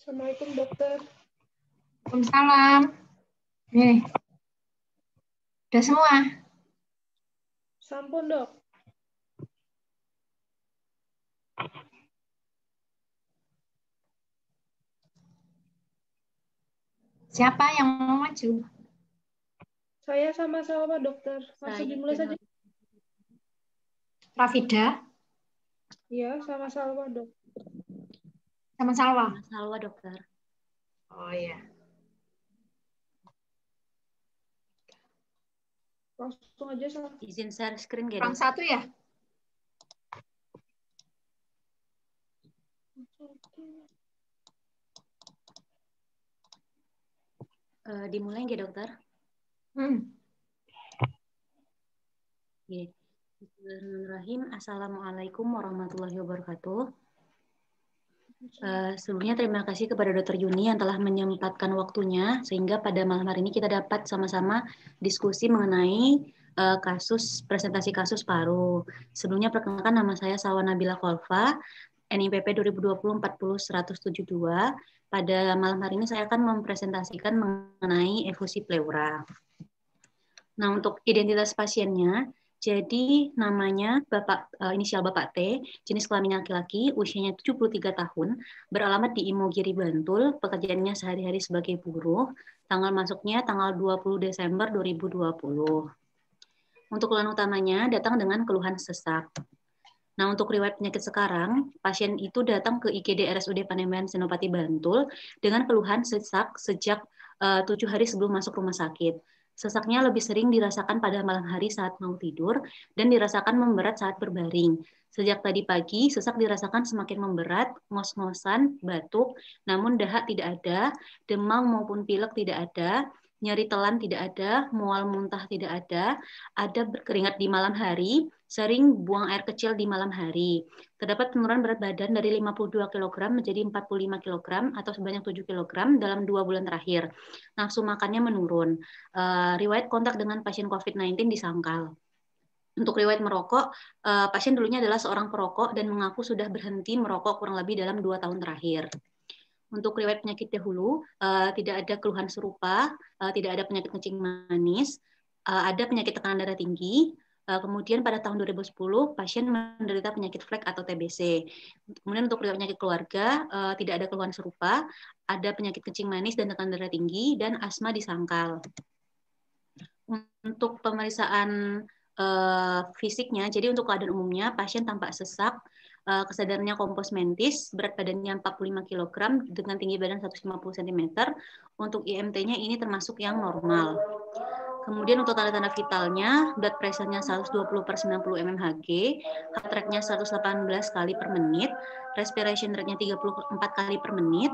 Assalamualaikum dokter. Waalaikumsalam. Nih, udah semua. Sampun dok. Siapa yang mau maju? Saya sama-sama dokter. Langsung dimulai saja. Rafida? Iya, sama-sama dok. Sama Salwa? Sama Salwa dokter. Oh iya. Langsung aja sama. Izin share screen ya Kurang dok? satu ya? Dimulai nggak dokter? Bismillahirrahmanirrahim. Assalamualaikum warahmatullahi wabarakatuh. Sebelumnya terima kasih kepada Dr. Yuni yang telah menyempatkan waktunya sehingga pada malam hari ini kita dapat sama-sama diskusi mengenai presentasi kasus paru. Sebelumnya perkenalkan, nama saya Salwa Nabila Kolfa, NIPP 2020-40-172. Pada malam hari ini saya akan mempresentasikan mengenai efusi pleura. Nah, untuk identitas pasiennya, jadi namanya inisial Bapak T, jenis kelamin laki-laki, usianya 73 tahun, beralamat di Imogiri, Bantul, pekerjaannya sehari-hari sebagai buruh, tanggal masuknya tanggal 20 Desember 2020. Untuk keluhan utamanya datang dengan keluhan sesak. Nah, untuk riwayat penyakit sekarang, pasien itu datang ke IGD RSUD Panembahan Senopati Bantul dengan keluhan sesak sejak 7 hari sebelum masuk rumah sakit. Sesaknya lebih sering dirasakan pada malam hari saat mau tidur dan dirasakan memberat saat berbaring. Sejak tadi pagi, sesak dirasakan semakin memberat, ngos-ngosan, batuk, namun dahak tidak ada, demam maupun pilek tidak ada, nyeri telan tidak ada, mual muntah tidak ada berkeringat di malam hari, sering buang air kecil di malam hari. Terdapat penurunan berat badan dari 52 kg menjadi 45 kg atau sebanyak 7 kg dalam 2 bulan terakhir. Nafsu makannya menurun. Riwayat kontak dengan pasien COVID-19 disangkal. Untuk riwayat merokok, pasien dulunya adalah seorang perokok dan mengaku sudah berhenti merokok kurang lebih dalam 2 tahun terakhir. Untuk riwayat penyakit dahulu, tidak ada keluhan serupa, tidak ada penyakit kencing manis, ada penyakit tekanan darah tinggi. Kemudian pada tahun 2010 pasien menderita penyakit flek atau TBC. Kemudian untuk penyakit keluarga tidak ada keluhan serupa, ada penyakit kencing manis dan tekanan darah tinggi dan asma disangkal. Untuk pemeriksaan fisiknya, jadi untuk keadaan umumnya pasien tampak sesak, kesadarannya kompos mentis, berat badannya 45 kg dengan tinggi badan 150 cm. Untuk IMT-nya ini termasuk yang normal. Kemudian untuk tanda-tanda vitalnya, blood pressure-nya 120/90 mmHg, heart rate-nya 118 kali per menit, respiration rate-nya 34 kali per menit,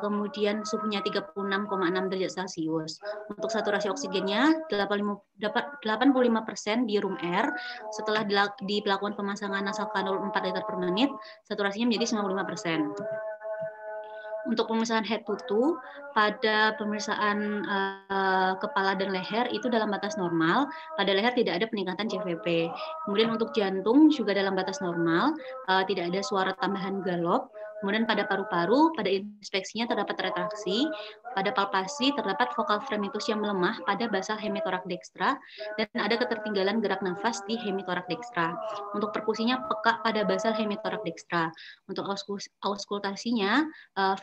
kemudian suhunya 36,6 derajat Celcius. Untuk saturasi oksigennya 85% di room air. Setelah dilakukan pemasangan nasal kanul 4 liter per menit, saturasinya menjadi 95%. Untuk pemeriksaan head to toe, pada pemeriksaan kepala dan leher itu dalam batas normal. Pada leher tidak ada peningkatan CVP. Kemudian untuk jantung juga dalam batas normal, tidak ada suara tambahan galop. Kemudian pada paru-paru, pada inspeksinya terdapat retraksi. Pada palpasi terdapat vokal fremitus yang melemah pada basal hemitorak dekstra dan ada ketertinggalan gerak nafas di hemitorak dekstra. Untuk perkusinya peka pada basal hemitorak dekstra. Untuk auskultasinya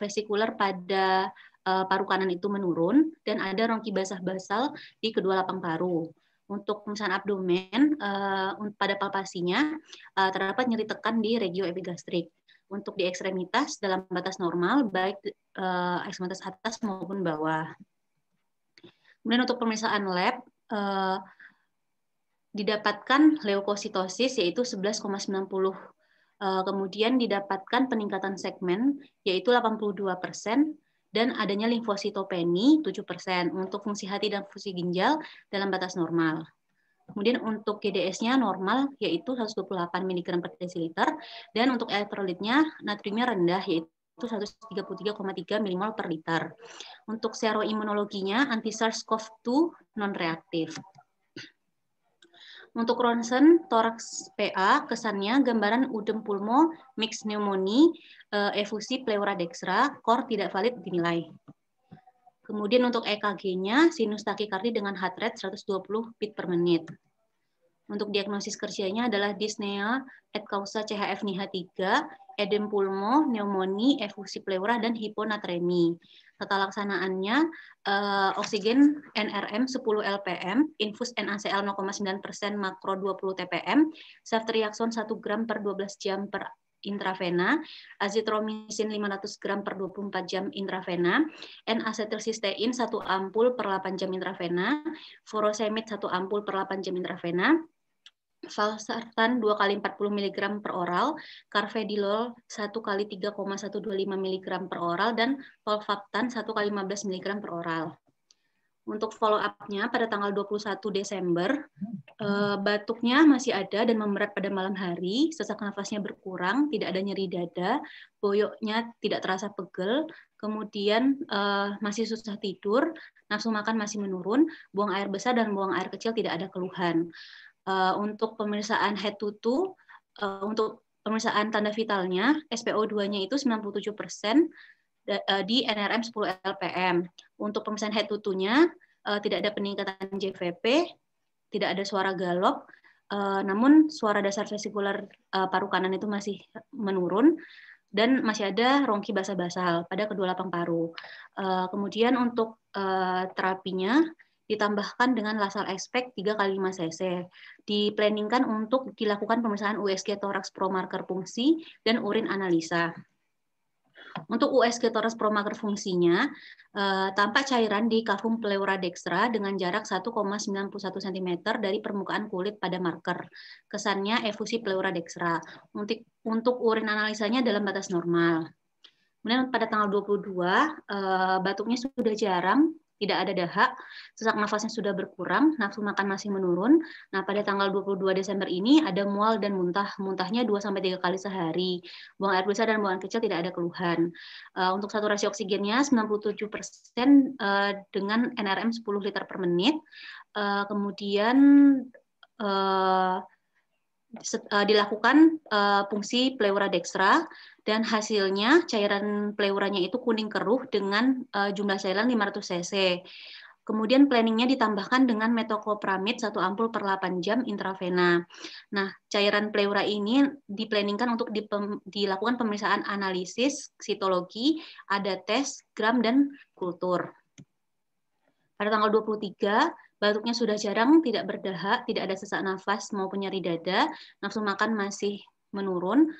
vesikuler pada paru kanan itu menurun dan ada rongki basal di kedua lapang paru. Untuk pemeriksaan abdomen pada palpasinya terdapat nyeri tekan di regio epigastrik. Untuk di ekstremitas dalam batas normal baik ekstremitas atas maupun bawah. Kemudian untuk pemeriksaan lab didapatkan leukositosis yaitu 11,90. Kemudian didapatkan peningkatan segmen yaitu 82% dan adanya limfositopeni 7%. Untuk fungsi hati dan fungsi ginjal dalam batas normal. Kemudian untuk GDS-nya normal yaitu 128 mg per desiliter dan untuk elektrolitnya natriumnya rendah yaitu 133,3 mmol per liter. Untuk seroimunologinya anti SARS-CoV-2 non-reaktif. Untuk ronsen toraks PA, kesannya gambaran udem pulmo, mix pneumonia, efusi pleura dextra, core tidak valid dinilai. Kemudian untuk EKG-nya, sinus takikardi dengan heart rate 120 beat per menit. Untuk diagnosis kerjanya adalah dyspnea et causa CHF NIH3, edem pulmo, pneumonia, efusi pleura, dan hiponatremi. Tata laksanaannya, oksigen NRM 10 LPM, infus NaCl 0,9%, makro 20 TPM, ceftriaxone 1 gram per 12 jam per intravena, azitromisin 500 gram per 24 jam intravena, N-asetilsistein 1 ampul per 8 jam intravena, furosemid 1 ampul per 8 jam intravena, valsartan 2 kali 40 mg per oral, carvedilol 1 kali 3,125 mg per oral, dan tolvaptan 1 kali 15 mg per oral. Untuk follow up-nya pada tanggal 21 Desember, batuknya masih ada dan memberat pada malam hari, sesak nafasnya berkurang, tidak ada nyeri dada, boyoknya tidak terasa pegel, kemudian masih susah tidur, nafsu makan masih menurun, buang air besar dan buang air kecil tidak ada keluhan. Untuk pemeriksaan head to toe, untuk pemeriksaan tanda vitalnya, SpO2-nya itu 97% di NRM 10 LPM. Untuk pemeriksaan head to toe-nya tidak ada peningkatan JVP, tidak ada suara galop, namun suara dasar vesikular paru kanan itu masih menurun, dan masih ada rongki basal-basal pada kedua lapang paru. Kemudian untuk terapinya ditambahkan dengan lasal expect 3 kali 5 cc. Diplaningkan untuk dilakukan pemeriksaan USG toraks promarker fungsi dan urin analisa. Untuk USG toraks promarker fungsinya, tampak cairan di cavum pleura dextra dengan jarak 1,91 cm dari permukaan kulit pada marker. Kesannya efusi pleura dextra. Untuk urin analisanya dalam batas normal. Kemudian pada tanggal 22, batuknya sudah jarang, tidak ada dahak, sesak nafasnya sudah berkurang, nafsu makan masih menurun. Nah, pada tanggal 22 Desember ini ada mual dan muntah. Muntahnya 2-3 kali sehari. Buang air besar dan buang air kecil tidak ada keluhan. Untuk saturasi oksigennya 97% dengan NRM 10 liter per menit. Kemudian dilakukan fungsi pleura dextra, dan hasilnya cairan pleuranya itu kuning keruh dengan jumlah cairan 500 cc. Kemudian planningnya ditambahkan dengan metoclopramid 1 ampul per 8 jam intravena. Nah, cairan pleura ini diplanningkan untuk dilakukan pemeriksaan analisis, sitologi, ada tes, gram, dan kultur. Pada tanggal 23, batuknya sudah jarang, tidak berdahak, tidak ada sesak nafas maupun nyeri dada, nafsu makan masih menurun,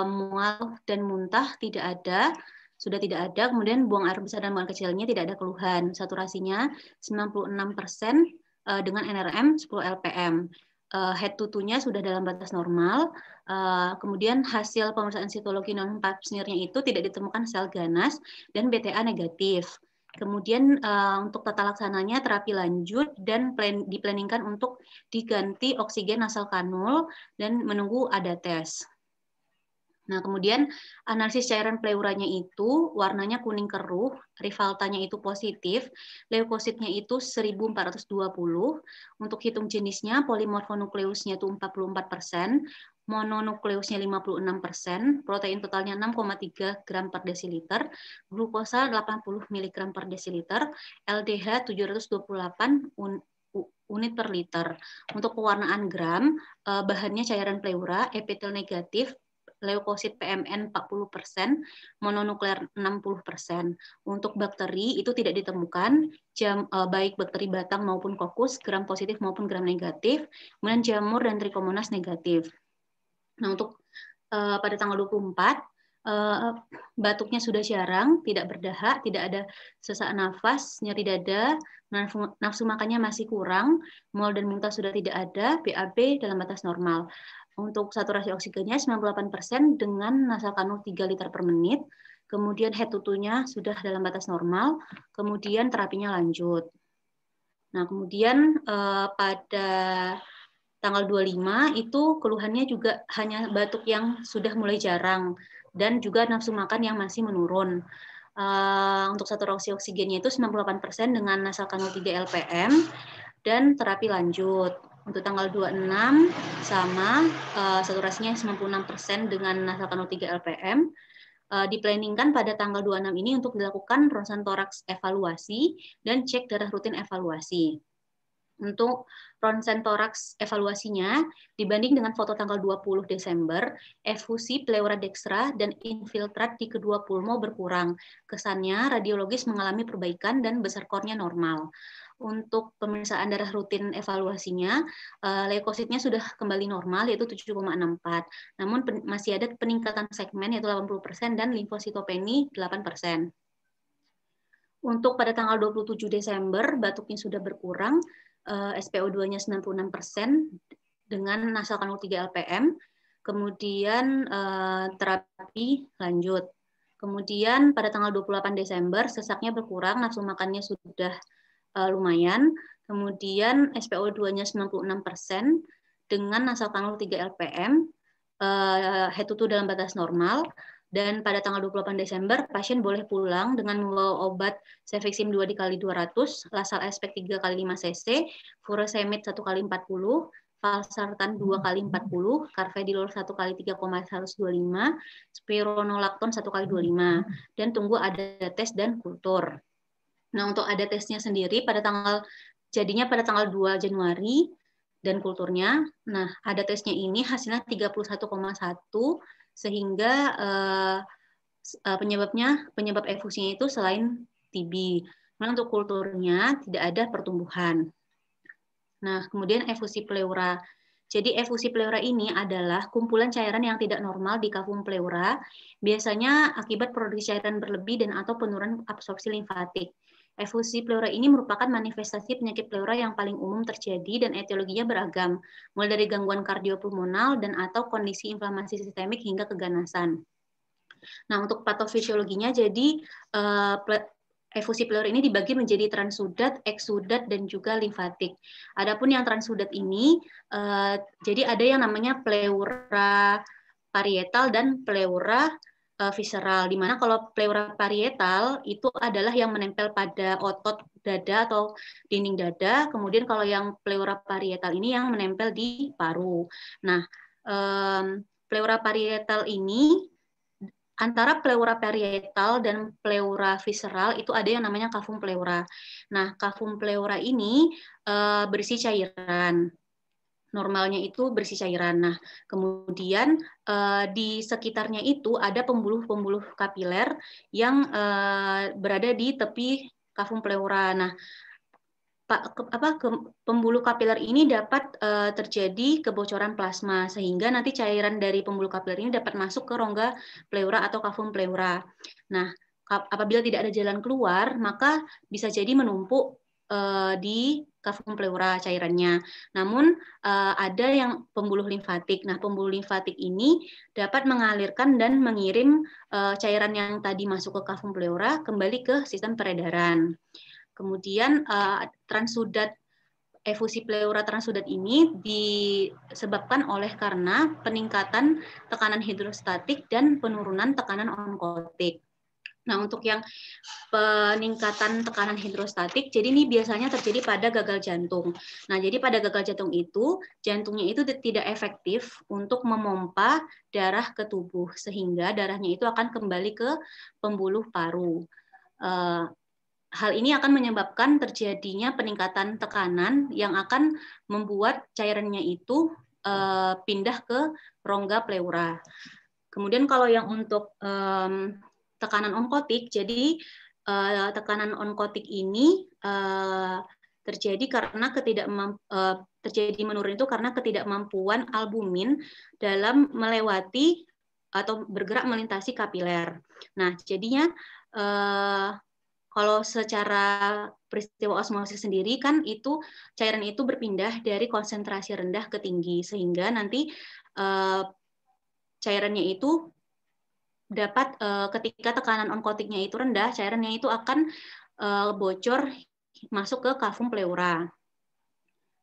mual dan muntah tidak ada, sudah tidak ada, kemudian buang air besar dan buang air kecilnya tidak ada keluhan. Saturasinya 96% dengan NRM 10 LPM. Head to toe-nya sudah dalam batas normal. Kemudian hasil pemeriksaan sitologi non-pap smear-nya itu tidak ditemukan sel ganas dan BTA negatif. Kemudian untuk tata laksananya terapi lanjut dan diplaningkan untuk diganti oksigen nasal kanul dan menunggu ada tes. Nah, kemudian analisis cairan pleuranya itu warnanya kuning keruh, rivaltanya itu positif, leukositnya itu 1420, untuk hitung jenisnya polimorfonukleusnya itu 44%, mononukleusnya 56%, protein totalnya 6,3 gram per desiliter, glukosa 80 mg per desiliter, LDH 728 unit per liter. Untuk pewarnaan gram, bahannya cairan pleura, epitel negatif, leukosit PMN 40%, mononuklear 60%. Untuk bakteri itu tidak ditemukan, baik bakteri batang maupun kokus, gram positif maupun gram negatif, kemudian jamur dan trichomonas negatif. Nah, untuk pada tanggal 24, batuknya sudah jarang, tidak berdahak, tidak ada sesak nafas, nyeri dada, nafsu makannya masih kurang, mual dan muntah sudah tidak ada, BAB dalam batas normal. Untuk saturasi oksigennya 98% dengan nasal kanul 3 liter per menit, kemudian head to toe-nya sudah dalam batas normal, kemudian terapinya lanjut. Nah, kemudian pada tanggal 25 itu keluhannya juga hanya batuk yang sudah mulai jarang dan juga nafsu makan yang masih menurun. Untuk saturasi oksigennya itu 98% dengan nasal kanul 3 LPM dan terapi lanjut. Untuk tanggal 26 sama saturasinya 96% dengan nasalkan 03 LPM. Diplaningkan pada tanggal 26 ini untuk dilakukan ronsen toraks evaluasi dan cek darah rutin evaluasi. Untuk ronsen toraks evaluasinya, dibanding dengan foto tanggal 20 Desember, efusi pleura dextra dan infiltrat di kedua pulmo berkurang. Kesannya radiologis mengalami perbaikan dan besar kornya normal. Untuk pemeriksaan darah rutin evaluasinya, leukositnya sudah kembali normal, yaitu 7,64. Namun masih ada peningkatan segmen, yaitu 80%, dan limfositopeni 8%. Untuk pada tanggal 27 Desember, batuknya sudah berkurang, SpO2-nya 96% dengan nasalkan 03 LPM, kemudian terapi lanjut. Kemudian pada tanggal 28 Desember, sesaknya berkurang, nafsu makannya sudah lumayan, kemudian SpO2-nya 96% dengan nasalkan 03 LPM, head to toe dalam batas normal. Dan pada tanggal 28 Desember, pasien boleh pulang dengan membawa obat cefixime 2 dikali 200, lasal aspek 3 kali 5 cc, furosemid 1 kali 40, valsartan 2 kali 40, carvedilol 1 kali 3,125, spironolakton 1 kali 25, dan tunggu ada tes dan kultur. Nah, untuk ada tesnya sendiri jadinya pada tanggal 2 Januari dan kulturnya. Nah, ada tesnya ini hasilnya 31,1 sehingga penyebab efusinya itu selain TB. Nah, untuk kulturnya tidak ada pertumbuhan. Nah, kemudian efusi pleura. Jadi efusi pleura ini adalah kumpulan cairan yang tidak normal di kavum pleura, biasanya akibat produksi cairan berlebih dan atau penurunan absorpsi limfatik. Efusi pleura ini merupakan manifestasi penyakit pleura yang paling umum terjadi dan etiologinya beragam, mulai dari gangguan kardiopulmonal dan atau kondisi inflamasi sistemik hingga keganasan. Nah, untuk patofisiologinya, jadi efusi pleura ini dibagi menjadi transudat, eksudat, dan juga limfatik. Adapun yang transudat ini, jadi ada yang namanya pleura parietal dan pleura visceral, di mana kalau pleura parietal itu adalah yang menempel pada otot dada atau dinding dada, kemudian kalau yang pleura parietal ini yang menempel di paru. Nah, pleura parietal ini antara pleura parietal dan pleura visceral itu ada yang namanya kavum pleura. Nah, kavum pleura ini berisi cairan. Normalnya itu berisi cairan. Nah, kemudian di sekitarnya itu ada pembuluh-pembuluh kapiler yang berada di tepi kavum pleura. Nah, pembuluh kapiler ini dapat terjadi kebocoran plasma sehingga nanti cairan dari pembuluh kapiler ini dapat masuk ke rongga pleura atau kavum pleura. Nah, apabila tidak ada jalan keluar, maka bisa jadi menumpuk di kavum pleura cairannya. Namun ada yang pembuluh limfatik. Nah, pembuluh limfatik ini dapat mengalirkan dan mengirim cairan yang tadi masuk ke kavum pleura kembali ke sistem peredaran. Kemudian transudat efusi pleura transudat ini disebabkan oleh karena peningkatan tekanan hidrostatik dan penurunan tekanan onkotik. Nah, untuk yang peningkatan tekanan hidrostatik, jadi ini biasanya terjadi pada gagal jantung. Nah, jadi pada gagal jantung itu, jantungnya itu tidak efektif untuk memompa darah ke tubuh, sehingga darahnya itu akan kembali ke pembuluh paru. Hal ini akan menyebabkan terjadinya peningkatan tekanan yang akan membuat cairannya itu pindah ke rongga pleura. Kemudian kalau yang untuk tekanan onkotik, jadi tekanan onkotik ini terjadi karena terjadi menurun itu karena ketidakmampuan albumin dalam melewati atau bergerak melintasi kapiler. Nah, jadinya kalau secara peristiwa osmosis sendiri kan itu cairan itu berpindah dari konsentrasi rendah ke tinggi sehingga nanti cairannya itu dapat ketika tekanan onkotiknya itu rendah, cairannya itu akan bocor masuk ke kavum pleura.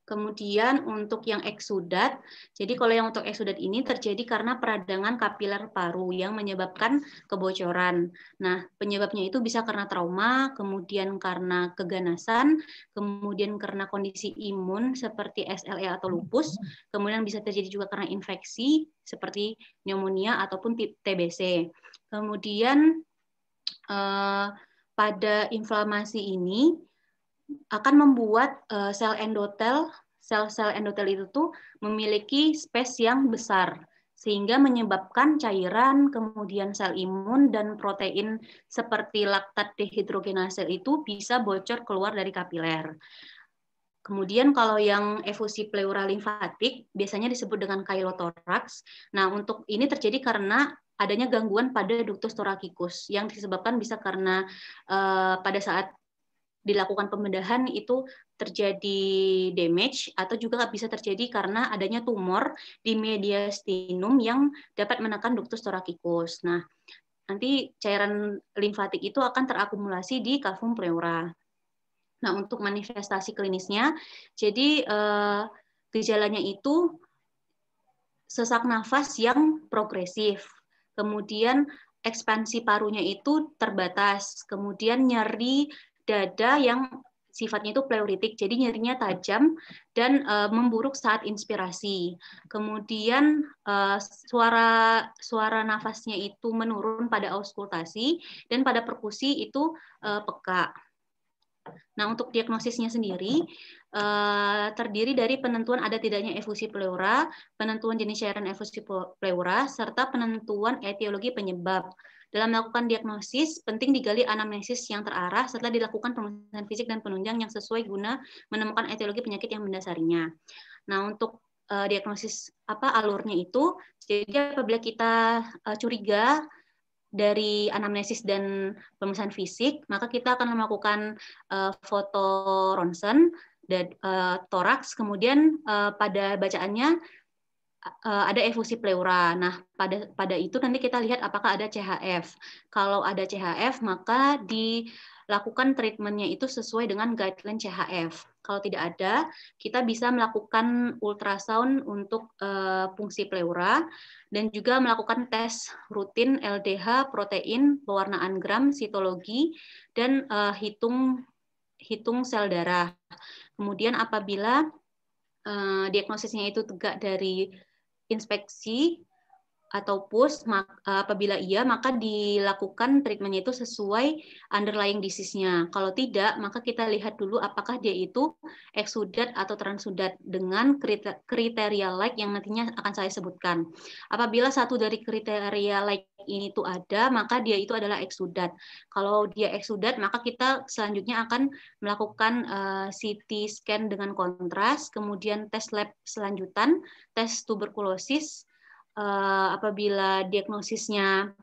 Kemudian untuk yang eksudat, jadi kalau yang untuk eksudat ini terjadi karena peradangan kapiler paru yang menyebabkan kebocoran. Nah, penyebabnya itu bisa karena trauma, kemudian karena keganasan, kemudian karena kondisi imun seperti SLE atau lupus, kemudian bisa terjadi juga karena infeksi seperti pneumonia ataupun TBC. Kemudian pada inflamasi ini akan membuat sel-sel endotel itu tuh memiliki space yang besar sehingga menyebabkan cairan, kemudian sel imun dan protein seperti laktat dehidrogenase itu bisa bocor keluar dari kapiler. Kemudian kalau yang efusi pleura limfatik biasanya disebut dengan chylothorax. Nah, untuk ini terjadi karena adanya gangguan pada ductus thoracic yang disebabkan bisa karena pada saat dilakukan pembedahan itu terjadi damage atau juga bisa terjadi karena adanya tumor di mediastinum yang dapat menekan ductus thoracic. Nah, nanti cairan limfatik itu akan terakumulasi di cavum pleura. Nah, untuk manifestasi klinisnya, jadi gejalanya itu sesak nafas yang progresif, kemudian ekspansi parunya itu terbatas, kemudian nyeri dada yang sifatnya itu pleuritik, jadi nyerinya tajam dan memburuk saat inspirasi. Kemudian suara nafasnya itu menurun pada auskultasi dan pada perkusi itu peka. Nah, untuk diagnosisnya sendiri terdiri dari penentuan ada tidaknya efusi pleura, penentuan jenis cairan efusi pleura, serta penentuan etiologi penyebab. Dalam melakukan diagnosis, penting digali anamnesis yang terarah setelah dilakukan pemeriksaan fisik dan penunjang yang sesuai guna menemukan etiologi penyakit yang mendasarinya. Nah, untuk diagnosis alurnya itu, jadi apabila kita curiga dari anamnesis dan pemeriksaan fisik, maka kita akan melakukan foto ronsen dan toraks, kemudian pada bacaannya ada efusi pleura. Nah, pada itu nanti kita lihat apakah ada CHF. Kalau ada CHF, maka dilakukan treatmentnya itu sesuai dengan guideline CHF. Kalau tidak ada, kita bisa melakukan ultrasound untuk fungsi pleura dan juga melakukan tes rutin LDH, protein, pewarnaan gram, sitologi, dan hitung sel darah. Kemudian apabila diagnosisnya itu tegak dari inspeksi atau pus, apabila iya maka dilakukan treatmentnya itu sesuai underlying disease-nya. Kalau tidak, maka kita lihat dulu apakah dia itu eksudat atau transudat dengan kriteria like yang nantinya akan saya sebutkan. Apabila satu dari kriteria like ini tuh ada, maka dia itu adalah eksudat. Kalau dia eksudat, maka kita selanjutnya akan melakukan CT scan dengan kontras, kemudian tes lab selanjutan, tes tuberkulosis. Apabila diagnosisnya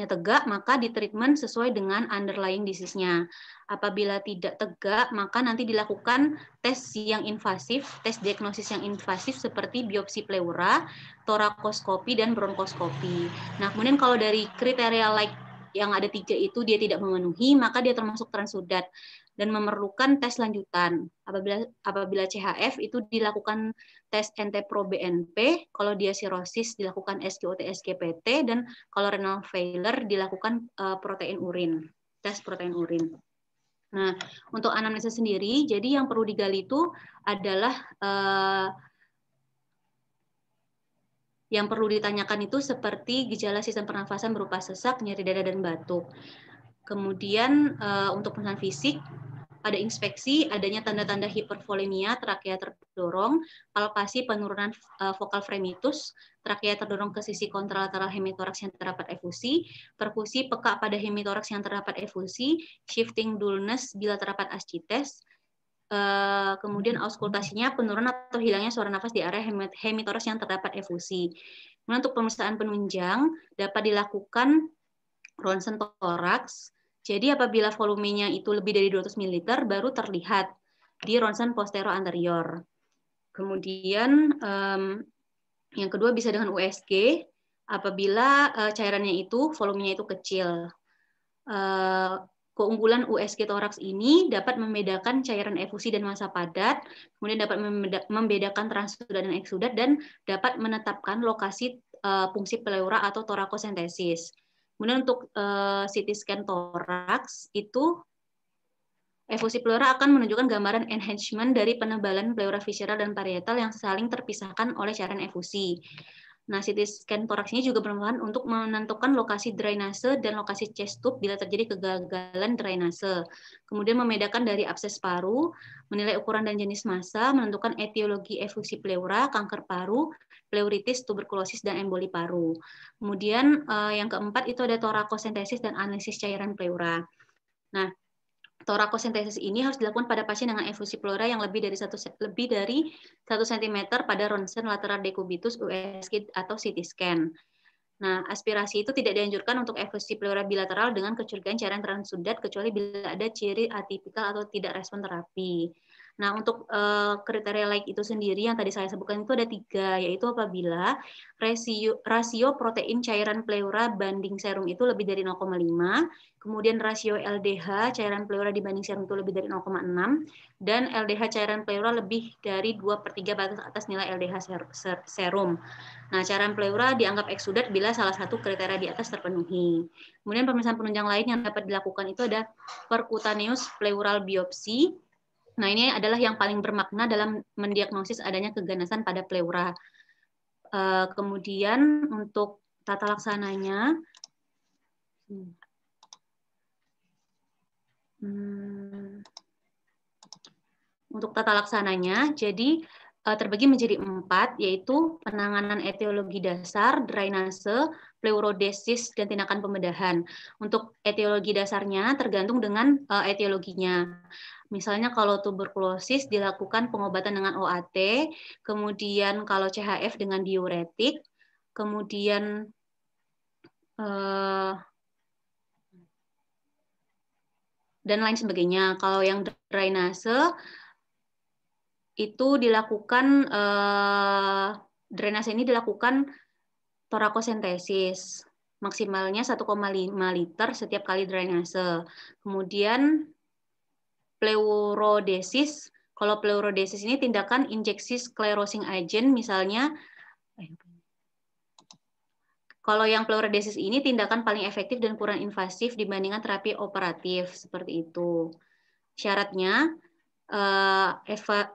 tegak, maka ditreatment sesuai dengan underlying disease-nya. Apabila tidak tegak, maka nanti dilakukan tes yang invasif, tes diagnosis yang invasif seperti biopsi pleura, torakoskopi, dan bronkoskopi. Nah, kemudian kalau dari kriteria like yang ada 3 itu dia tidak memenuhi, maka dia termasuk transudat dan memerlukan tes lanjutan. Apabila CHF itu dilakukan tes NT-proBNP, kalau dia sirosis dilakukan SGOT-SGPT, dan kalau renal failure dilakukan protein urin, tes protein urin. Nah, untuk anamnesis sendiri, jadi yang perlu digali itu adalah yang perlu ditanyakan itu seperti gejala sistem pernafasan berupa sesak, nyeri dada, dan batuk. Kemudian untuk pemeriksaan fisik, ada inspeksi, adanya tanda-tanda hipervolemia, trakea terdorong, palpasi penurunan vokal fremitus, trakea terdorong ke sisi kontralateral hemitoraks yang terdapat efusi, perkusi peka pada hemitoraks yang terdapat efusi, shifting dullness bila terdapat ascites, kemudian auskultasinya penurunan atau hilangnya suara nafas di area hemitoraks yang terdapat efusi. Kemudian untuk pemeriksaan penunjang dapat dilakukan ronsen toraks. Jadi apabila volumenya itu lebih dari 200 ml baru terlihat di ronsen postero anterior. Kemudian yang kedua bisa dengan USG apabila cairannya itu volumenya itu kecil. keunggulan USG toraks ini dapat membedakan cairan efusi dan massa padat, kemudian dapat membedakan transudat dan eksudat, dan dapat menetapkan lokasi fungsi pleura atau torakosentesis. Kemudian untuk CT scan toraks itu efusi pleura akan menunjukkan gambaran enhancement dari penebalan pleura visceral dan parietal yang saling terpisahkan oleh cairan efusi. Nah, CT scan toraks ini juga bermanfaat untuk menentukan lokasi drainase dan lokasi chest tube bila terjadi kegagalan drainase. Kemudian membedakan dari abses paru, menilai ukuran dan jenis massa, menentukan etiologi efusi pleura, kanker paru, pleuritis, tuberkulosis, dan emboli paru. Kemudian yang keempat itu ada torakosentesis dan analisis cairan pleura. Nah, torakosentesis ini harus dilakukan pada pasien dengan efusi pleura yang lebih dari 1 cm pada ronsen lateral decubitus USG atau CT scan. Nah, aspirasi itu tidak dianjurkan untuk efusi pleura bilateral dengan kecurigaan cairan transudat kecuali bila ada ciri atipikal atau tidak respon terapi. Nah, untuk kriteria like itu sendiri yang tadi saya sebutkan itu ada 3, yaitu apabila rasio protein cairan pleura banding serum itu lebih dari 0,5, kemudian rasio LDH cairan pleura dibanding serum itu lebih dari 0,6, dan LDH cairan pleura lebih dari 2/3 batas atas nilai LDH serum. Nah, cairan pleura dianggap eksudat bila salah satu kriteria di atas terpenuhi. Kemudian pemeriksaan penunjang lain yang dapat dilakukan itu ada percutaneous pleural biopsi. Nah, ini adalah yang paling bermakna dalam mendiagnosis adanya keganasan pada pleura. Kemudian untuk tata laksananya, jadi terbagi menjadi 4, yaitu penanganan etiologi dasar, drainase, pleurodesis, dan tindakan pembedahan. Untuk etiologi dasarnya tergantung dengan etiologinya. Misalnya kalau tuberkulosis dilakukan pengobatan dengan OAT, kemudian kalau CHF dengan diuretik, kemudian dan lain sebagainya. Kalau yang drainase itu dilakukan drainase ini dilakukan torakosentesis, maksimalnya 1,5 liter setiap kali drainase. Kemudian pleurodesis, kalau pleurodesis ini tindakan injeksi sclerosing agent, misalnya kalau yang pleurodesis ini tindakan paling efektif dan kurang invasif dibandingkan terapi operatif, seperti itu. Syaratnya,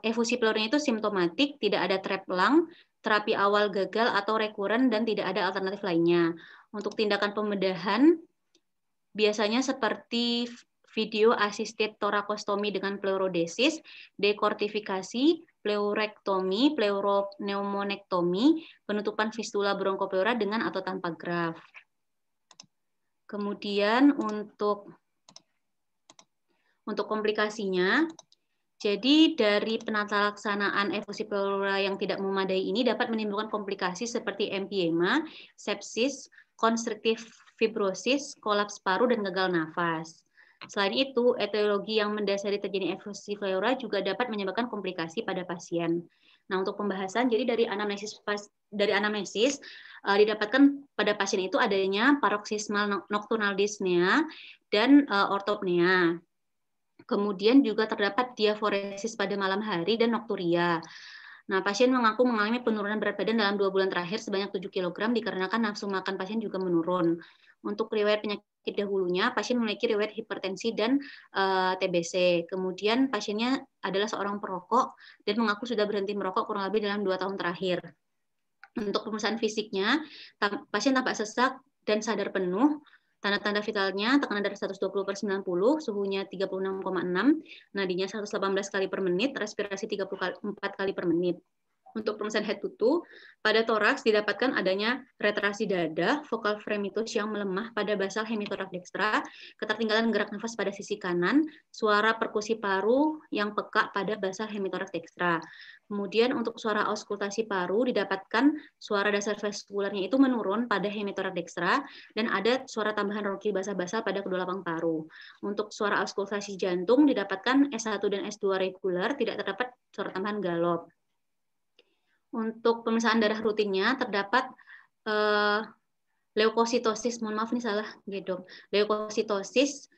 efusi pleuranya itu simptomatik, tidak ada trap lung, terapi awal gagal atau recurrent, dan tidak ada alternatif lainnya. Untuk tindakan pembedahan, biasanya seperti video assisted thoracostomy dengan pleurodesis, dekortifikasi, pleurektomi, pleuropneumonektomi, penutupan fistula bronkopleura dengan atau tanpa graf. Kemudian untuk komplikasinya, jadi dari penata laksanaan efusi pleura yang tidak memadai ini dapat menimbulkan komplikasi seperti emphysema, sepsis, konstriktif fibrosis, kolaps paru, dan gagal nafas. Selain itu, etiologi yang mendasari terjadinya efusi pleura juga dapat menyebabkan komplikasi pada pasien. Nah, untuk pembahasan, jadi dari anamnesis didapatkan pada pasien itu adanya paroxysmal nocturnal dyspnea dan ortopnea. Kemudian juga terdapat diaforesis pada malam hari dan nokturia. Nah, pasien mengaku mengalami penurunan berat badan dalam 2 bulan terakhir sebanyak 7 kg dikarenakan nafsu makan pasien juga menurun. Untuk riwayat penyakit dahulunya, pasien memiliki riwayat hipertensi dan TBC. Kemudian pasiennya adalah seorang perokok dan mengaku sudah berhenti merokok kurang lebih dalam 2 tahun terakhir. Untuk pemeriksaan fisiknya, pasien tampak sesak dan sadar penuh. Tanda-tanda vitalnya, tekanan darah 120/90, suhunya 36,6, nadinya 118 kali per menit, respirasi 34 kali per menit. Untuk pemeriksaan head to toe, pada toraks didapatkan adanya retrasi dada, vokal fremitus yang melemah pada basal hemitorak dextra, ketertinggalan gerak nafas pada sisi kanan, suara perkusi paru yang peka pada basal hemitorak dextra. Kemudian untuk suara auskultasi paru didapatkan suara dasar vaskularnya itu menurun pada hemitorak dextra dan ada suara tambahan rongki basal-basal pada kedua lapang paru. Untuk suara auskultasi jantung didapatkan S1 dan S2 regular, tidak terdapat suara tambahan galop. Untuk pemeriksaan darah rutinnya terdapat leukositosis, mohon maaf ini salah, gitu. Leukositosis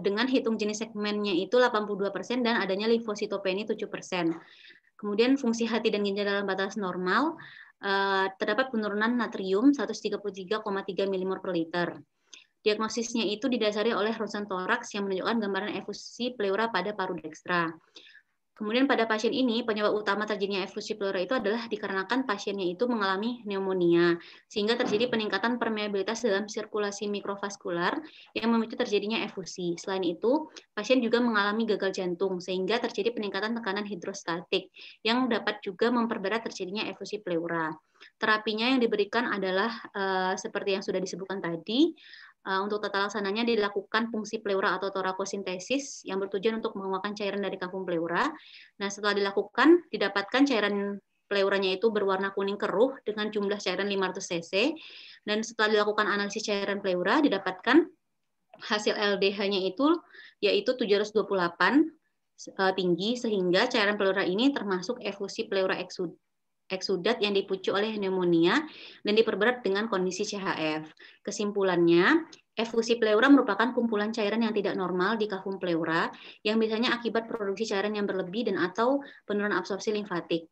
dengan hitung jenis segmennya itu 82% dan adanya limfositopeni 7%. Kemudian fungsi hati dan ginjal dalam batas normal, terdapat penurunan natrium 133,3 mmol per liter. Diagnosisnya itu didasari oleh ronsen toraks yang menunjukkan gambaran efusi pleura pada paru dekstra. Kemudian pada pasien ini, penyebab utama terjadinya efusi pleura itu adalah dikarenakan pasiennya itu mengalami pneumonia, sehingga terjadi peningkatan permeabilitas dalam sirkulasi mikrovaskular yang memicu terjadinya efusi. Selain itu, pasien juga mengalami gagal jantung, sehingga terjadi peningkatan tekanan hidrostatik, yang dapat juga memperberat terjadinya efusi pleura. Terapinya yang diberikan adalah seperti yang sudah disebutkan tadi. Untuk tata laksananya dilakukan fungsi pleura atau torakosintesis yang bertujuan untuk mengeluarkan cairan dari kafum pleura. Nah, setelah dilakukan, didapatkan cairan pleuranya itu berwarna kuning keruh dengan jumlah cairan 500 cc. Dan setelah dilakukan analisis cairan pleura, didapatkan hasil LDH-nya itu yaitu 728 tinggi, sehingga cairan pleura ini termasuk efusi pleura eksudat yang dipicu oleh pneumonia dan diperberat dengan kondisi CHF. Kesimpulannya, efusi pleura merupakan kumpulan cairan yang tidak normal di kafum pleura yang biasanya akibat produksi cairan yang berlebih dan atau penurunan absorpsi limfatik.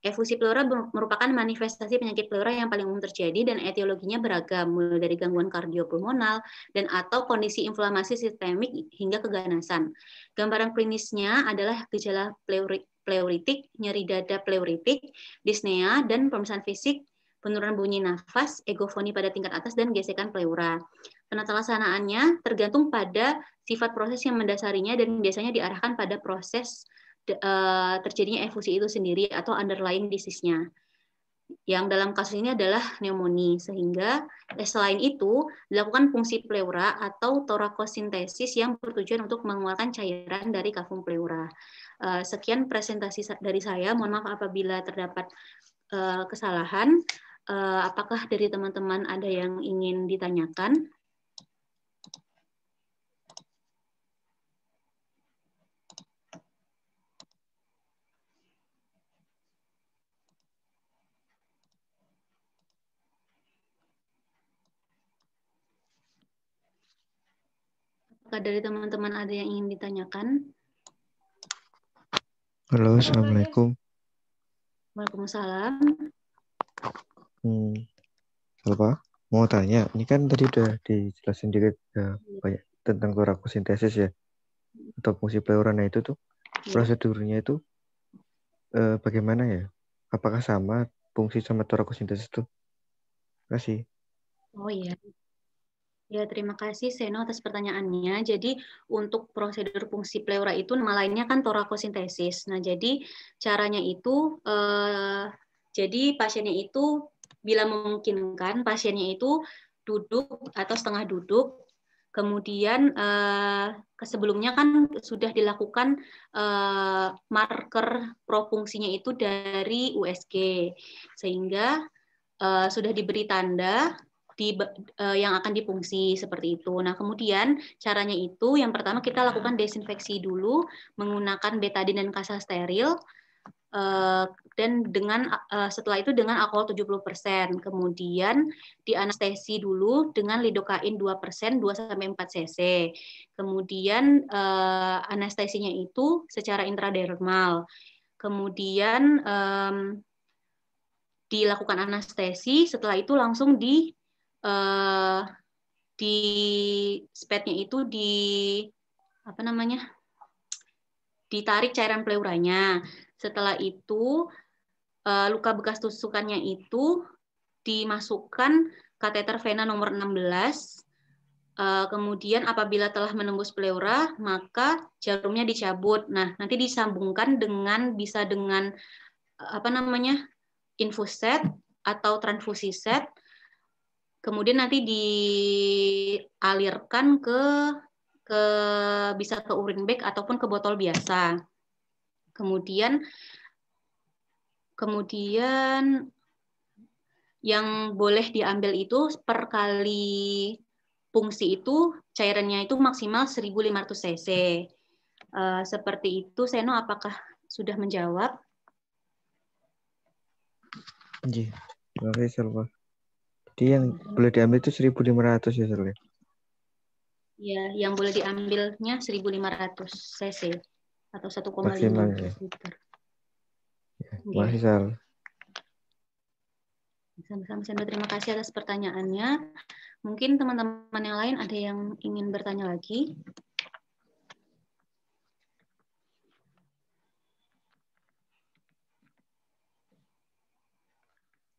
Efusi pleura merupakan manifestasi penyakit pleura yang paling umum terjadi dan etiologinya beragam, mulai dari gangguan kardiopulmonal dan atau kondisi inflamasi sistemik hingga keganasan. Gambaran klinisnya adalah gejala pleuritik, nyeri dada pleuritik, dyspnea, dan pemeriksaan fisik, penurunan bunyi nafas, egofoni pada tingkat atas, dan gesekan pleura. Penata laksanaannya tergantung pada sifat proses yang mendasarinya dan biasanya diarahkan pada proses terjadinya efusi itu sendiri atau underlying disease-nya. Yang dalam kasus ini adalah pneumonia, sehingga selain itu dilakukan fungsi pleura atau torakosintesis yang bertujuan untuk mengeluarkan cairan dari kafum pleura. Sekian presentasi dari saya. Mohon maaf apabila terdapat kesalahan. Apakah dari teman-teman ada yang ingin ditanyakan? Apakah dari teman-teman ada yang ingin ditanyakan? Halo, Assalamualaikum. Waalaikumsalam. Apa? Mau tanya, ini kan tadi udah dijelasin dikit banyak tentang torakosintesis ya, atau fungsi pleura. Nah itu tuh prosedurnya itu bagaimana ya? Apakah sama fungsi sama torakosintesis tuh? Terima kasih. Oh iya. Ya, terima kasih Seno atas pertanyaannya. Jadi untuk prosedur fungsi pleura itu nama lainnya kan torakosintesis. Nah, jadi caranya itu jadi pasiennya itu bila memungkinkan pasiennya itu duduk atau setengah duduk. Kemudian sebelumnya kan sudah dilakukan marker profungsinya itu dari USG, sehingga sudah diberi tanda yang akan difungsi seperti itu. Nah, kemudian caranya itu yang pertama kita lakukan desinfeksi dulu menggunakan betadin dan kasa steril. Dan dengan setelah itu dengan alkohol 70%. Kemudian dianestesi dulu dengan lidokain 2%, 2-4 cc. Kemudian anestesinya itu secara intradermal. Kemudian dilakukan anestesi, setelah itu langsung di spetnya itu ditarik cairan pleuranya. Setelah itu luka bekas tusukannya itu dimasukkan kateter vena nomor 16. Kemudian apabila telah menembus pleura, maka jarumnya dicabut. Nah, nanti disambungkan dengan infus set atau transfusi set. Kemudian nanti dialirkan bisa ke urine bag ataupun ke botol biasa. Kemudian yang boleh diambil itu per kali fungsi itu cairannya itu maksimal 1.500 cc. Seperti itu, Seno, apakah sudah menjawab? Iya, terima kasih Salwa. Jadi yang boleh diambil itu 1.500 ya, Salwa? Ya, yang boleh diambilnya 1.500 cc atau 1,5 maksimal ya. liter. Terima kasih, Sal. Sama-sama, Sandra. Terima kasih atas pertanyaannya. Mungkin teman-teman yang lain ada yang ingin bertanya lagi?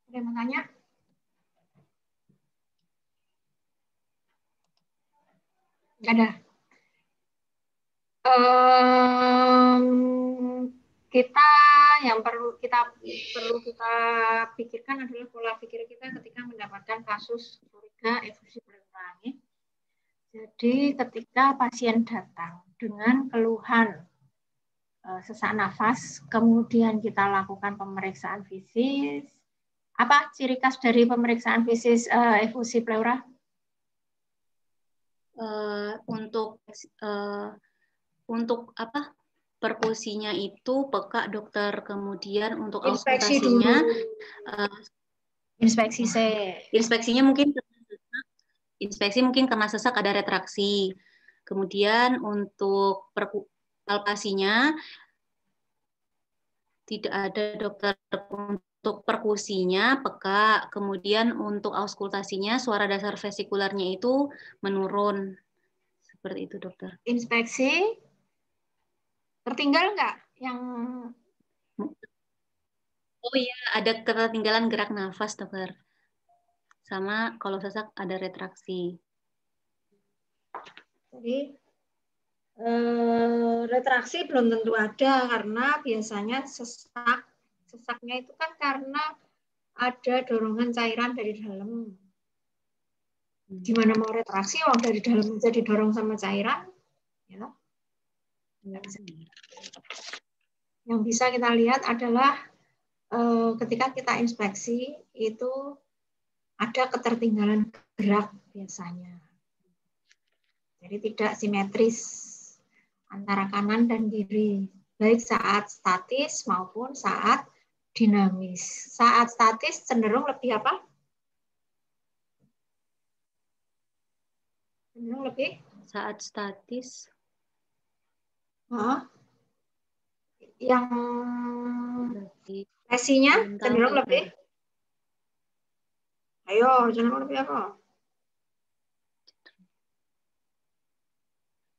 Ada yang mau tanya? Nggak ada. Kita yang perlu kita pikirkan adalah pola pikir kita ketika mendapatkan kasus curiga efusi pleura. Jadi ketika pasien datang dengan keluhan sesak nafas, kemudian kita lakukan pemeriksaan fisik. Apa ciri khas dari pemeriksaan fisik efusi pleura? Untuk apa? Perkusinya itu peka, dokter. Kemudian untuk Inspeksi auskultasinya, inspeksi inspeksi mungkin karena sesak ada retraksi. Kemudian untuk palpasinya tidak ada, dokter. Untuk perkusinya peka. Kemudian untuk auskultasinya suara dasar vesikularnya itu menurun. Seperti itu, dokter. Inspeksi tertinggal nggak yang? Oh iya, ada ketertinggalan gerak nafas, dokter. Sama kalau sesak ada retraksi. Jadi retraksi belum tentu ada karena biasanya sesaknya itu kan karena ada dorongan cairan dari dalam. Gimana mau retraksi? Kalau dari dalam aja didorong sama cairan, ya. Yang bisa kita lihat adalah ketika kita inspeksi itu ada ketertinggalan gerak biasanya. Jadi tidak simetris antara kanan dan kiri, baik saat statis maupun saat dinamis. Saat statis cenderung lebih apa? Cenderung lebih? Saat statis. Yang lesinya cenderung lebih? Ayo, cenderung lebih apa?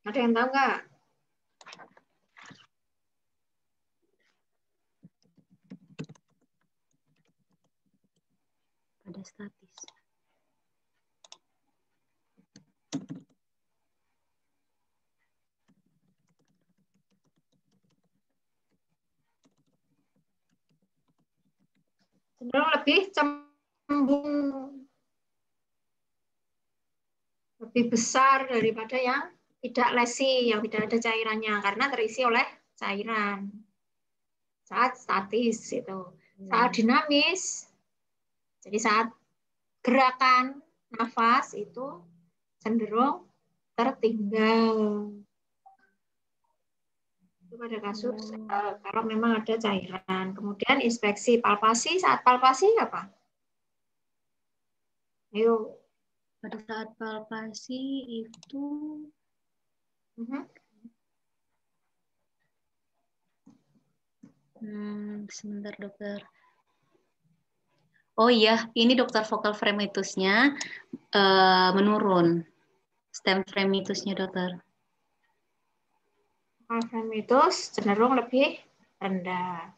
Ada yang tahu nggak? Pada statis. Cenderung lebih cembung, lebih besar daripada yang tidak lesi, yang tidak ada cairannya, karena terisi oleh cairan. Saat statis itu. Saat dinamis, jadi saat gerakan nafas itu cenderung tertinggal. Itu pada kasus kalau memang ada cairan. Kemudian inspeksi palpasi, saat palpasi apa? Ayo. Pada saat palpasi itu sebentar, dokter. Oh iya, ini dokter vokal fremitusnya menurun. Stem fremitusnya, dokter. Vokal fremitus cenderung lebih rendah.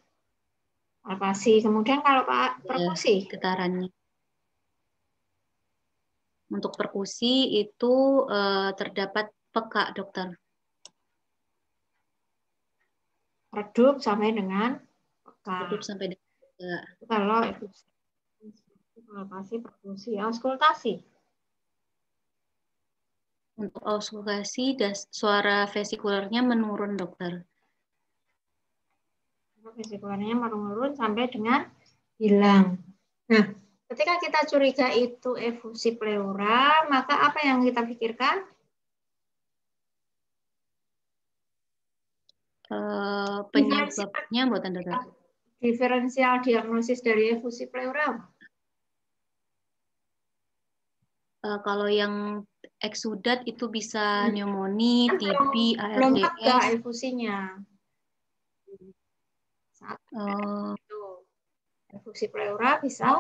Palpasi. Kemudian kalau perkusi? Getarannya. Untuk perkusi itu terdapat peka, dokter. Redup sampai dengan peka. Redup sampai dengan peka. Kalau itu palpasi, perkusi, auskultasi. Untuk auskultasi, suara vesikularnya menurun, dokter. Vesikularnya menurun sampai dengan hilang. Nah, ketika kita curiga itu efusi pleura, maka apa yang kita pikirkan? Penyebabnya buatan, dokter. Diferensial diagnosis dari efusi pleura. Kalau yang eksudat itu bisa pneumonia, TB, Belum tegak ARDS. efusinya. Oh, Itu. Efusi pleura bisa.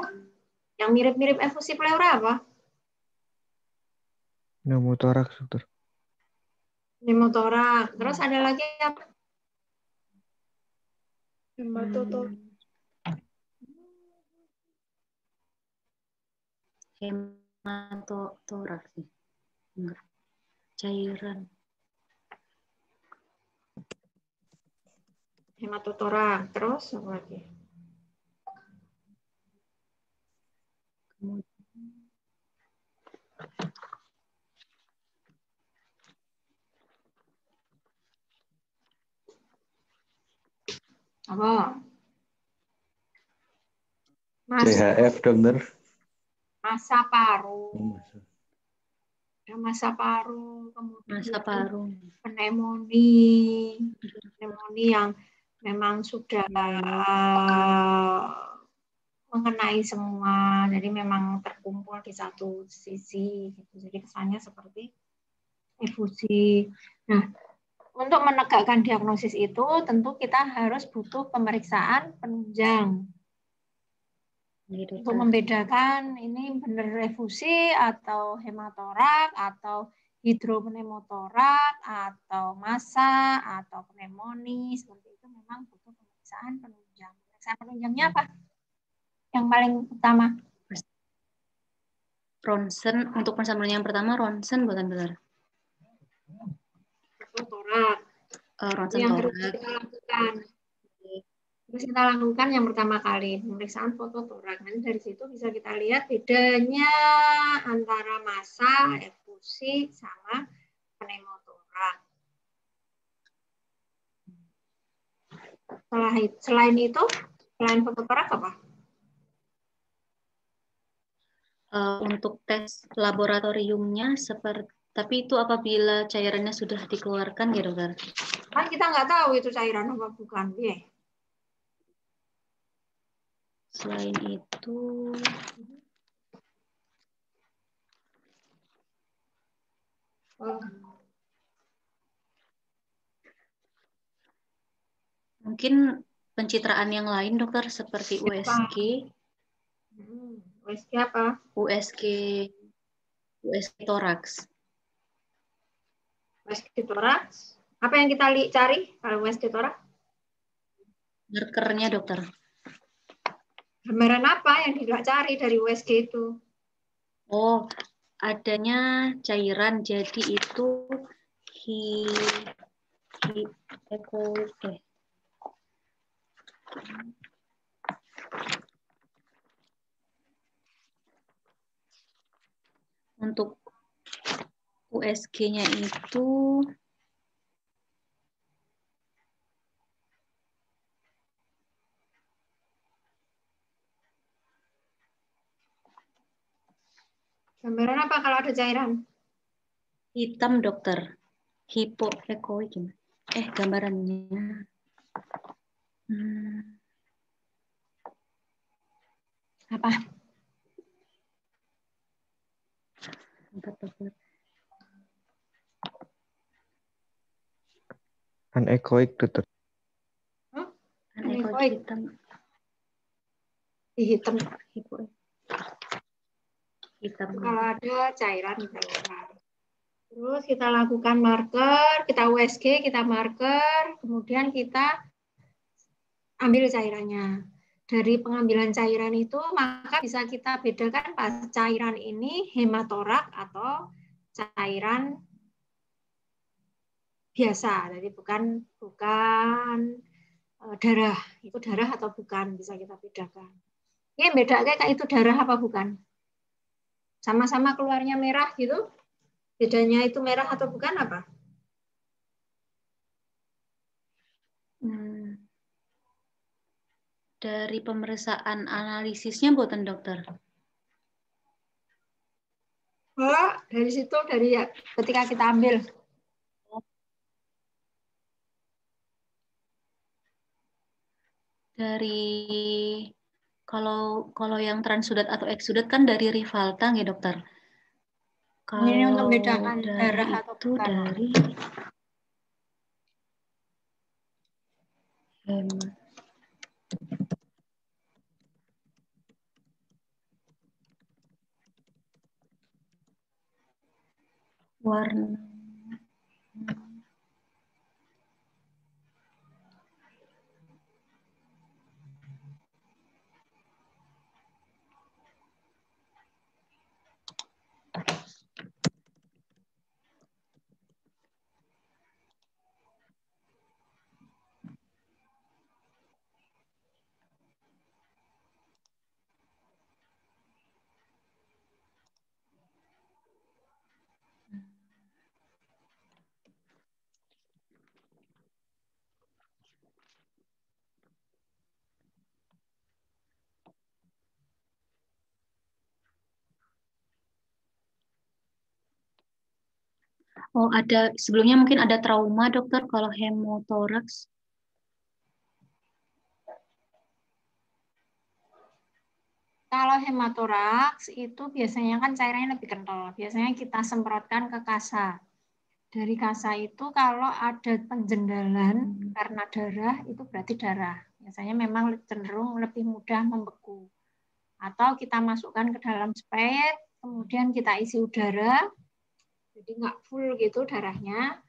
Yang mirip-mirip efusi pleura apa? Pneumotoraks, dokter. Pneumotoraks. Terus ada lagi apa? Hematotoraks. hematotoraks sih. Enggak. Cairan. Hematotoraks. Terus apa lagi? Apa? CHF, dokter. Masa paru. Ada masa paru, kemudian Masa paru. pneumonia yang memang sudah mengenai semua, jadi memang terkumpul di satu sisi, gitu. Jadi kesannya seperti efusi. Nah, untuk menegakkan diagnosis itu tentu kita harus butuh pemeriksaan penunjang untuk membedakan ini benar efusi atau hematorak atau hidropneumotorak atau massa atau pneumonia, seperti itu memang butuh pemeriksaan penunjang. Pemeriksaan penunjangnya apa? Yang paling utama? Ronsen, untuk persamaan yang pertama ronsen bukan benar. Torak. Ronsen Yang torak. harus kita lakukan. Terus kita lakukan yang pertama kali pemeriksaan fototorak. Nanti dari situ bisa kita lihat bedanya antara massa, efusi, sama pneumotorak. Selain itu, selain fototorak apa? Untuk tes laboratoriumnya seperti, tapi itu apabila cairannya sudah dikeluarkan ya dokter? Kan kita nggak tahu itu cairan apa bukan. Yeah. Selain itu, mungkin pencitraan yang lain dokter seperti USG. USG apa? USG toraks. USG toraks. Apa yang kita cari kalau USG toraks? Markernya dokter. Gambaran apa yang dicari dari USG itu? Oh, adanya cairan, jadi itu untuk USG-nya itu gambaran apa kalau ada cairan? hitam dokter. Hipoekoik gimana? Gambarannya. Apa? Anekoik, dokter. Anekoik hitam. Hitam. Hitam. Kalau ada cairan keluar. Terus kita lakukan marker, kita USG, kita marker, kemudian kita ambil cairannya. Dari pengambilan cairan itu, maka bisa kita bedakan pas cairan ini hematorak atau cairan biasa. Jadi bukan darah. Itu darah atau bukan, bisa kita bedakan. Ini beda kayak itu darah apa bukan? Sama-sama keluarnya merah gitu. Bedanya itu merah atau bukan apa? Dari pemeriksaan analisisnya buatan dokter? Oh, dari situ dari ketika kita ambil. Dari kalau yang transudat atau eksudat kan dari Rivaltang ya dokter. Ini untuk Kalau membedakan dari darah atau itu bukan. dari warna. Oh, ada sebelumnya mungkin ada trauma, dokter, kalau hemotoraks. Kalau hematoraks itu biasanya kan cairannya lebih kental. Biasanya kita semprotkan ke kasa. Dari kasa itu kalau ada penjendalan karena darah, itu berarti darah. Biasanya memang cenderung lebih mudah membeku. Atau kita masukkan ke dalam spet, kemudian kita isi udara, jadi nggak full gitu darahnya,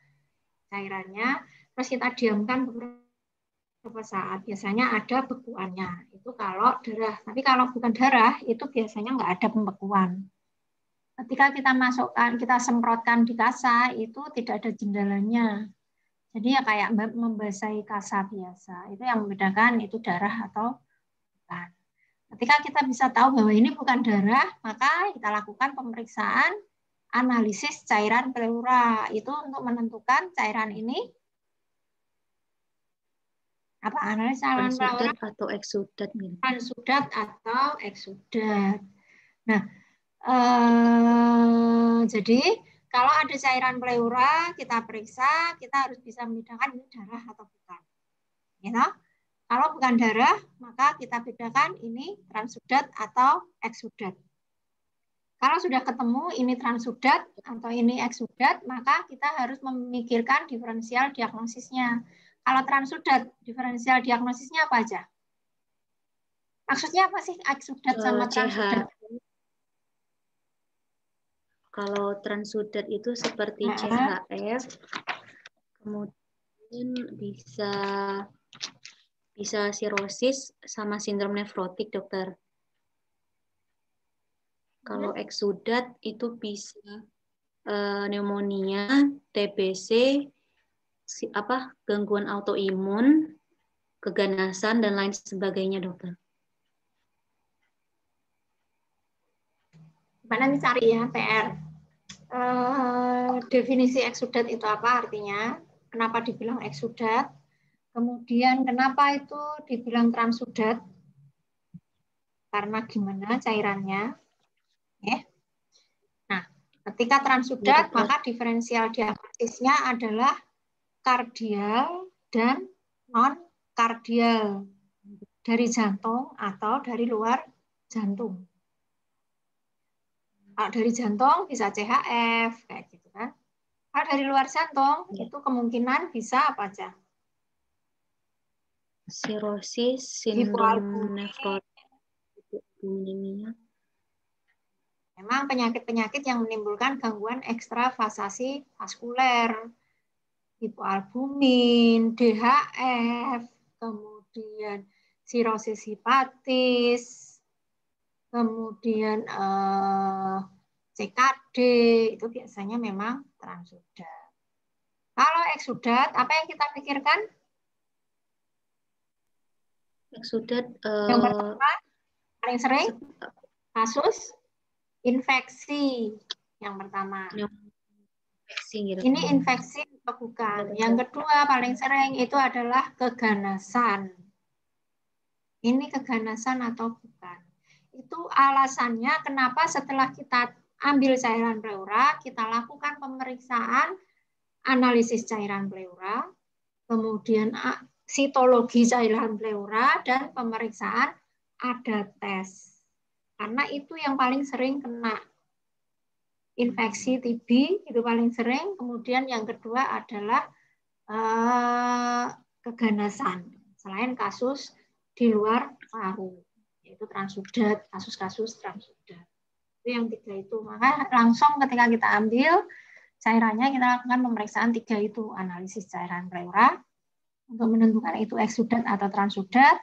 cairannya, terus kita diamkan beberapa saat. Biasanya ada bekuannya. Itu kalau darah. Tapi kalau bukan darah, itu biasanya nggak ada pembekuan. Ketika kita masukkan, kita semprotkan di kasa, itu tidak ada jendelanya. Jadi ya kayak membasahi kasa biasa. Itu yang membedakan itu darah atau bukan. Ketika kita bisa tahu bahwa ini bukan darah, maka kita lakukan pemeriksaan analisis cairan pleura. Itu untuk menentukan cairan ini apa, analisis cairan pleura atau eksudat gitu. Transudat atau eksudat. Nah, jadi kalau ada cairan pleura kita periksa, kita harus bisa membedakan ini darah atau bukan. Gitu. Kalau bukan darah, maka kita bedakan ini transudat atau eksudat. Kalau sudah ketemu ini transudat atau ini eksudat, maka kita harus memikirkan diferensial diagnosisnya. Kalau transudat, diferensial diagnosisnya apa aja? Maksudnya apa sih eksudat sama transudat? Kalau transudat itu seperti CHF, kemudian bisa sirosis sama sindrom nefrotik, dokter. Kalau eksudat itu bisa pneumonia, TBC, gangguan autoimun, keganasan dan lain sebagainya, dokter. Nanti cari ya PR. Definisi eksudat itu apa artinya? Kenapa dibilang eksudat? Kemudian kenapa itu dibilang transudat? Karena gimana cairannya? Nah, ketika transudat, maka diferensial diagnosisnya adalah kardial dan non-kardial. Dari jantung atau dari luar jantung. Kalau dari jantung bisa CHF, kayak gitu kan. Kalau dari luar jantung, itu kemungkinan bisa apa aja? Sirosis, sindrom nefrotik, anemia. Memang penyakit-penyakit yang menimbulkan gangguan ekstravasasi vaskuler, hipoalbumin, DHF, kemudian sirosis hepatis, kemudian CKD, itu biasanya memang transudat. Kalau eksudat, apa yang kita pikirkan? Eksudat yang pertama, paling sering kasus infeksi yang pertama. Ini infeksi atau bukan? Yang kedua paling sering itu adalah keganasan. Ini keganasan atau bukan? Itu alasannya kenapa setelah kita ambil cairan pleura, kita lakukan pemeriksaan analisis cairan pleura, kemudian sitologi cairan pleura, dan pemeriksaan ada tes. Karena itu yang paling sering kena. infeksi TB itu paling sering. Kemudian yang kedua adalah keganasan. Selain kasus di luar paru, yaitu transudat, kasus-kasus transudat. Itu yang 3 itu. Maka langsung ketika kita ambil cairannya, kita lakukan pemeriksaan 3 itu. Analisis cairan pleura untuk menentukan itu eksudat atau transudat,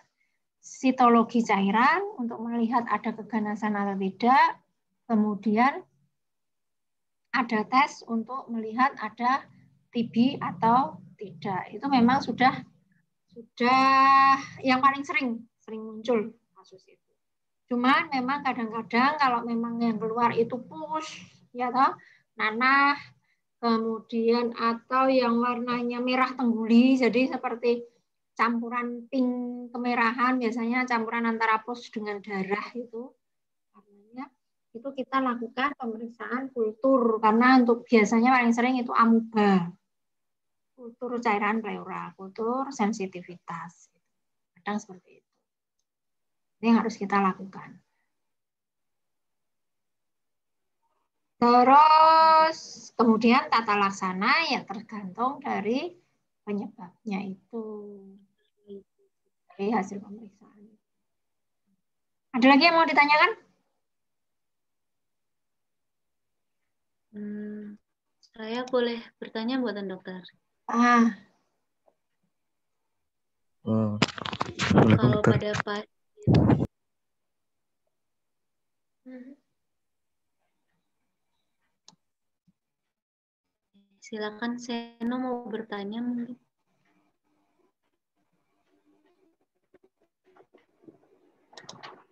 sitologi cairan untuk melihat ada keganasan atau tidak, kemudian ada tes untuk melihat ada TB atau tidak. Itu memang sudah yang paling sering muncul kasus itu. Cuman memang kadang-kadang kalau memang yang keluar itu pus, ya toh, nanah, kemudian atau yang warnanya merah tengguli, jadi seperti campuran pink kemerahan, biasanya campuran antara pus dengan darah itu. Artinya itu kita lakukan pemeriksaan kultur, karena untuk biasanya paling sering itu amuba. Kultur cairan pleura, kultur sensitivitas. Kadang seperti itu. Ini yang harus kita lakukan. Terus kemudian tata laksana yang tergantung dari penyebabnya itu. Dari hasil pemeriksaan. Ada lagi yang mau ditanyakan? Saya boleh bertanya buatan dokter? Kalau pada pasien silakan, Seno mau bertanya mungkin.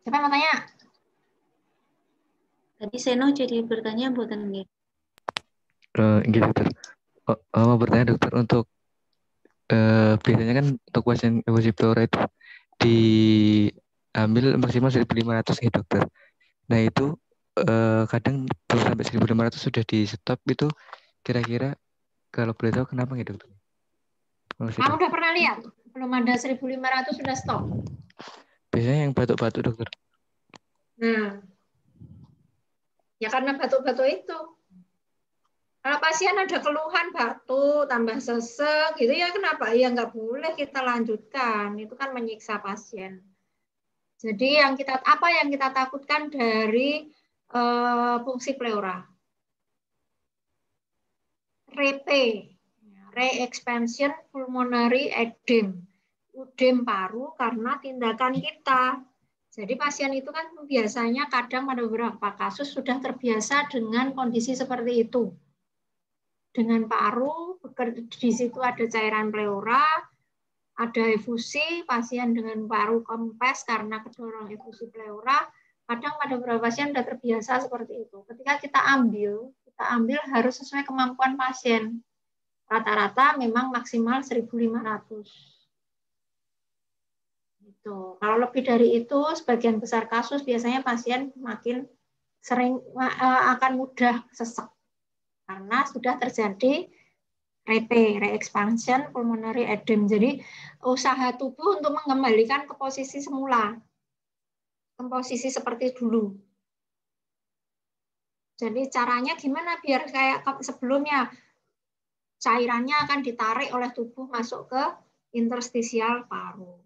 Siapa yang mau tanya? Tadi Seno jadi bertanya buatan nggih. Gitu, dokter. Mau bertanya dokter, untuk biasanya kan untuk pasien efusi pleura itu diambil maksimal 1.500 ya dokter. Nah itu kadang belum sampai 1.500 sudah di stop, itu kira-kira kalau boleh tahu kenapa ya dokter? Kamu udah pernah lihat? Belum ada 1.500 sudah stop. Biasanya yang batuk-batuk dokter. Nah, ya karena batuk-batuk itu. Kalau pasien ada keluhan batuk, tambah sesek, gitu ya kenapa? Ya nggak boleh kita lanjutkan. Itu kan menyiksa pasien. Jadi apa yang kita takutkan dari fungsi pleura? REP, re-expansion pulmonary edema, udem paru karena tindakan kita. Jadi pasien itu kan biasanya kadang pada beberapa kasus sudah terbiasa dengan kondisi seperti itu. Dengan paru, di situ ada cairan pleura, ada efusi, pasien dengan paru kempes karena kedorong efusi pleura. Kadang pada beberapa pasien sudah terbiasa seperti itu. Ketika kita ambil harus sesuai kemampuan pasien. Rata-rata memang maksimal 1.500. Gitu. Kalau lebih dari itu, sebagian besar kasus biasanya pasien makin sering akan mudah sesek karena sudah terjadi REP, re-expansion pulmonary edema. Jadi usaha tubuh untuk mengembalikan ke posisi semula, ke posisi seperti dulu. Jadi caranya gimana biar kayak sebelumnya? Cairannya akan ditarik oleh tubuh masuk ke interstisial paru.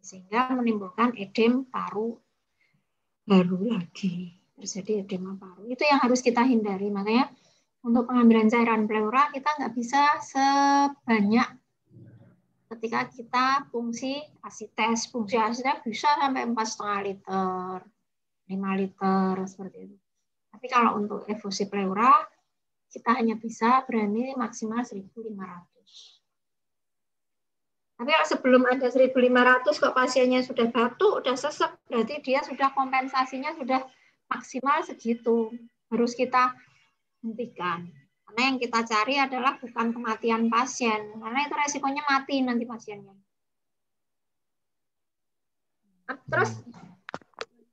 Sehingga menimbulkan edem paru baru lagi, terjadi edema paru. Itu yang harus kita hindari. Makanya untuk pengambilan cairan pleura kita nggak bisa sebanyak ketika kita fungsi asites. Fungsi asites bisa sampai 4,5 liter, 5 liter seperti itu. Tapi kalau untuk efusi pleura kita hanya bisa berani maksimal 1.500. Tapi kalau sebelum ada 1.500 kok pasiennya sudah batuk, sudah sesek, berarti dia sudah kompensasinya sudah maksimal segitu. Harus kita hentikan. Karena yang kita cari adalah bukan kematian pasien. Karena itu resikonya mati nanti pasiennya. Terus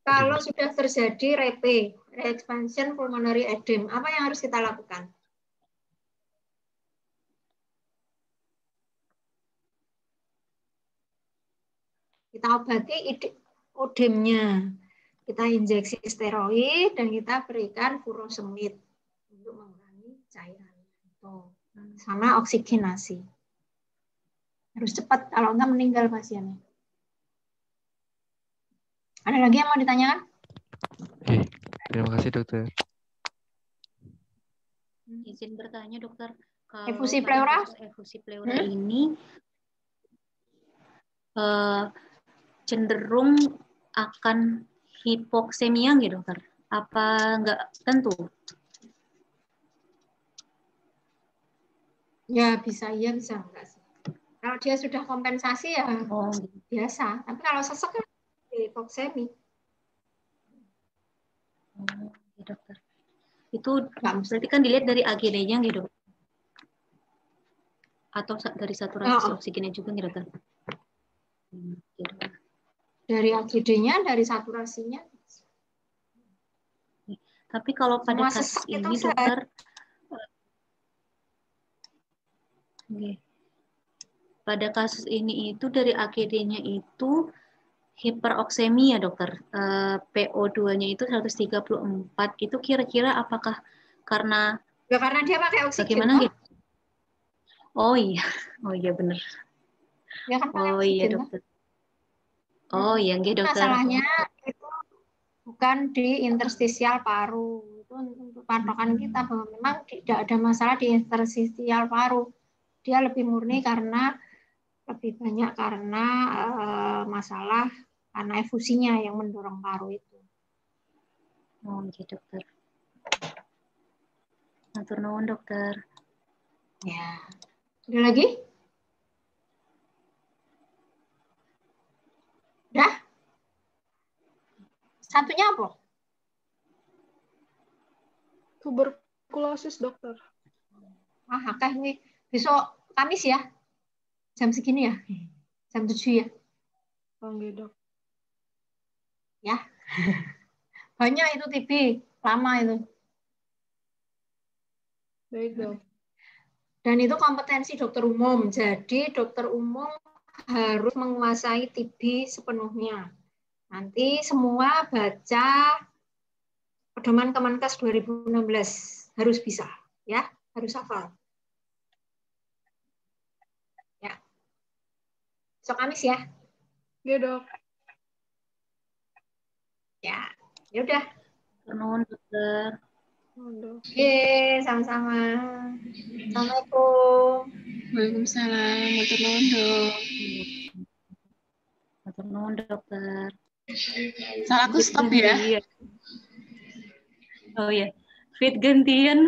kalau sudah terjadi REP, re-expansion pulmonary edema, apa yang harus kita lakukan? Kita obati odemnya. kita injeksi steroid dan kita berikan furosemid untuk mengurangi cairan itu. Sama oksigenasi. Harus cepat, kalau enggak meninggal pasiennya. Ada lagi yang mau ditanyakan? Oke, terima kasih dokter. Izin bertanya dokter, kalau Efusi pada pleura? kasus efusi pleura ini cenderung akan hipoksemia nggak dokter? Apa nggak tentu? Ya bisa iya, bisa enggak sih. Kalau dia sudah kompensasi ya biasa. Tapi kalau sesek kan hipoksemi. Oh, ya dokter. Itu berarti kan dilihat dari AGD-nya gitu. Atau dari saturasi oksigennya juga gitu dokter? Dari AGD-nya, dari saturasinya. Tapi kalau pada kasus ini dokter, pada kasus ini itu dari AGD-nya itu hiperoksemi ya dokter. PO2-nya itu 134. Itu kira-kira apakah karena karena dia pakai oksigen. Bagaimana gitu? Oh iya. Oh iya benar. Ya kan pakai oh oksigen, iya dokter. Oh iya nggih dokter. Masalahnya itu bukan di interstisial paru. Itu untuk patokan kita bahwa memang tidak ada masalah di interstisial paru. Dia lebih murni karena lebih banyak karena masalah karena efusinya yang mendorong paru itu. Oh iya dokter. Matur nuwun dokter. Ya. Ada lagi? Udah? Satunya apa? Tuberkulosis dokter. Oke nih. Besok Kamis ya? Jam segini ya? Jam 7 ya? Oke dok. Ya. Banyak itu TB. Lama itu. Baik dok. Dan itu kompetensi dokter umum. Jadi dokter umum harus menguasai TB sepenuhnya. Nanti semua baca Pedoman Kemenkes 2016. Harus bisa. Ya, harus hafal. Ya. Besok Kamis ya? Iya dok. Ya, ya udah. Nuwun dokter. Oke, sama-sama. Assalamualaikum. Waalaikumsalam. Matur nuwun, Dok. Matur nuwun dokter. Salahku stop ya. Oh ya. Fit gantian.